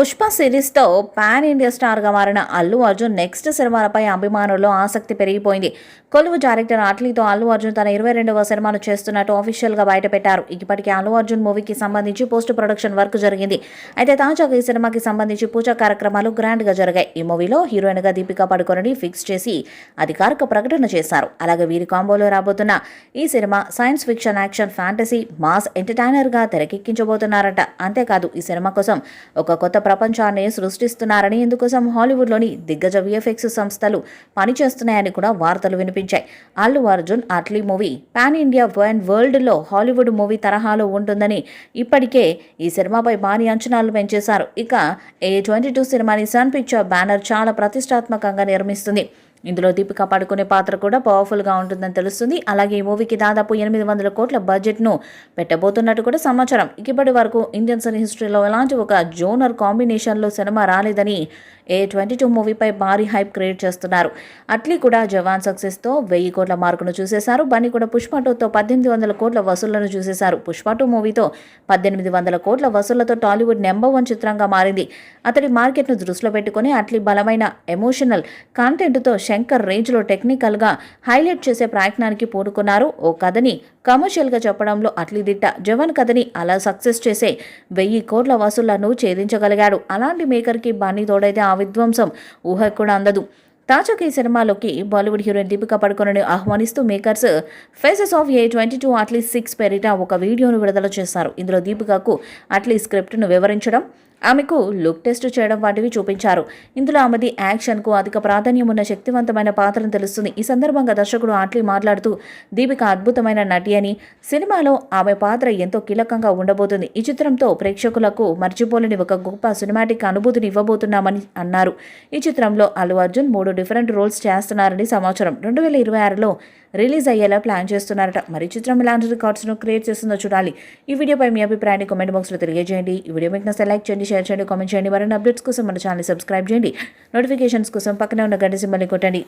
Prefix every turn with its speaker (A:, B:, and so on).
A: Pushpa సిరీస్తో pan India స్టార్గా మారిన Allu Arjun next సినిమాలపై అభిమానుల్లో ఆసక్తి పెరిగిపోయింది. కొలువు డైరెక్టర్ అట్లీతో అల్లు అర్జున్ తన 22వ సినిమాను చేస్తున్నట్టు ఆఫీషియల్గా బయటపెట్టారు. ఇప్పటికే అల్లు అర్జున్ మూవీకి సంబంధించి పోస్ట్ ప్రొడక్షన్ వర్క్ జరిగింది. అయితే తాజాగా ఈ సినిమాకి సంబంధించి పూజా కార్యక్రమాలు గ్రాండ్గా జరిగాయి. ఈ మూవీలో హీరోయిన్గా దీపికా పడుకొనని ఫిక్స్ చేసి అధికారిక ప్రకటన చేశారు. అలాగే వీరి కాంబోలో రాబోతున్న ఈ సినిమా science fiction, action, fantasy, mass ఎంటర్టైనర్గా తెరకెక్కించబోతున్నారట. అంతేకాదు ఈ సినిమా కోసం ఒక కొత్త ప్రపంచాన్ని సృష్టిస్తున్నారని, ఇందుకోసం హాలీవుడ్లోని దిగ్గజ విఎఫ్ఎక్స్ సంస్థలు పనిచేస్తున్నాయని కూడా వార్తలు వినిపించాయి. Allu Arjun Atlee movie pan India వరల్డ్లో హాలీవుడ్ మూవీ తరహాలో ఉంటుందని ఇప్పటికే ఈ సినిమాపై భారీ అంచనాలు పెంచేశారు. ఇక A22 సినిమాని సన్ పిక్చర్ బ్యానర్ చాలా ప్రతిష్టాత్మకంగా నిర్మిస్తుంది. ఇందులో దీపికా పడుకునే పాత్ర కూడా పవర్ఫుల్గా ఉంటుందని తెలుస్తుంది. అలాగే ఈ మూవీకి దాదాపు 800 కోట్ల బడ్జెట్ను పెట్టబోతున్నట్టు కూడా సమాచారం. ఇప్పటి వరకు ఇండియన్ సినీ హిస్టరీలో ఎలాంటి ఒక జోనర్ కాంబినేషన్లో సినిమా రాలేదని A22 మూవీపై భారీ హైప్ క్రియేట్ చేస్తున్నారు. అట్లీ కూడా జవాన్ సక్సెస్తో 1000 కోట్ల మార్కును చూసేశారు. బన్నీ కూడా పుష్ప 2తో 1800 కోట్ల వసూళ్లను చూసేశారు. పుష్ప 2 మూవీతో 1800 కోట్ల వసూళ్లతో టాలీవుడ్ నెంబర్ 1 చిత్రంగా మారింది. అతడి మార్కెట్ను దృష్టిలో పెట్టుకుని అట్లీ బలమైన ఎమోషనల్ కంటెంట్తో శంకర్ రేంజ్లో టెక్నికల్గా హైలైట్ చేసే ప్రయత్నానికి పూనుకున్నారు. ఓ కథని కమర్షియల్గా చెప్పడంలో అట్లీ దిట్ట. జవాన్ కథని అలా సక్సెస్ చేసే 1000 కోట్ల వసూళ్లను ఛేదించగలిగాడు. అలాంటి మేకర్కి బన్నీ తోడైతే ఆ విధ్వంసం ఊహకు కూడా అందదు. తాజాగా ఈ సినిమాలోకి బాలీవుడ్ హీరోయిన్ దీపికా పడుకొనని ఆహ్వానిస్తూ makers faces of A22 Atlee 6 పేరిట ఒక వీడియోను విడుదల చేశారు. ఇందులో దీపికాకు అట్లీ స్క్రిప్ట్ను వివరించడం, ఆమెకు లుక్ టెస్ట్ చేయడం వంటివి చూపించారు. ఇందులో ఆమెది యాక్షన్కు అధిక ప్రాధాన్యం ఉన్న శక్తివంతమైన పాత్రను తెలుస్తుంది. ఈ సందర్భంగా దర్శకుడు అట్లీ మాట్లాడుతూ దీపిక అద్భుతమైన నటి అని, సినిమాలో ఆమె పాత్ర ఎంతో కీలకంగా ఉండబోతుంది. ఈ చిత్రంతో ప్రేక్షకులకు మర్చిపోలేని ఒక గొప్ప సినిమాటిక్ అనుభూతిని ఇవ్వబోతున్నామని అన్నారు. ఈ చిత్రంలో అల్లు అర్జున్ 3 డిఫరెంట్ రోల్స్ చేస్తున్నారని సమాచారం. 2026లో రిలీజ్ అయ్యేలా ప్లాన్ చేస్తున్నారట. మరి చిత్రం ఇలాంటి రికార్డ్స్ను క్రియేట్ చేస్తుందో చూడాలి. ఈ వీడియోపై మీ అభిప్రాయాన్ని కామెంట్ బాక్స్లో తెలియజేయండి. ఈ వీడియో మీకు నచ్చితే లైక్ చేయండి, షేర్ చేయండి, కామెంట్ చేయండి. మరిన్ని అప్డేట్స్ కోసం మన ఛానల్ సబ్స్క్రైబ్ చేయండి. నోటిఫికేషన్స్ కోసం పక్కనే ఉన్న గంట సింబల్ని కొట్టండి.